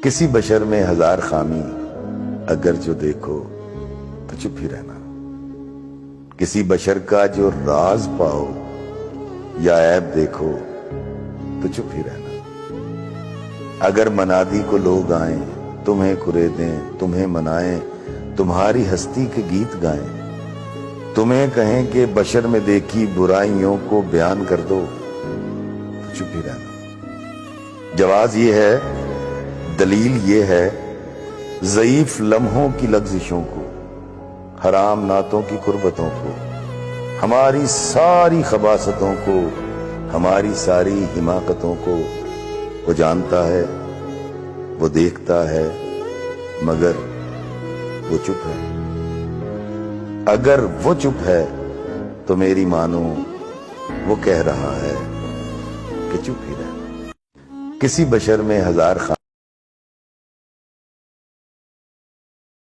کسی بشر میں ہزار خامی اگر جو دیکھو تو چپ ہی رہنا. کسی بشر کا جو راز پاؤ یا عیب دیکھو تو چپ ہی رہنا. اگر منادی کو لوگ آئیں تمہیں کریدیں تمہیں منائیں تمہاری ہستی کے گیت گائیں تمہیں کہیں کہ بشر میں دیکھی برائیوں کو بیان کر دو تو چپ ہی رہنا. جواز یہ ہے، دلیل یہ ہے، ضعیف لمحوں کی لغزشوں کو، حرام نعتوں کی قربتوں کو، ہماری ساری خباثتوں کو، ہماری ساری حماقتوں کو وہ جانتا ہے، وہ دیکھتا ہے، مگر وہ چپ ہے. اگر وہ چپ ہے تو میری مانو وہ کہہ رہا ہے کہ چپ ہی رہنا. کسی بشر میں ہزار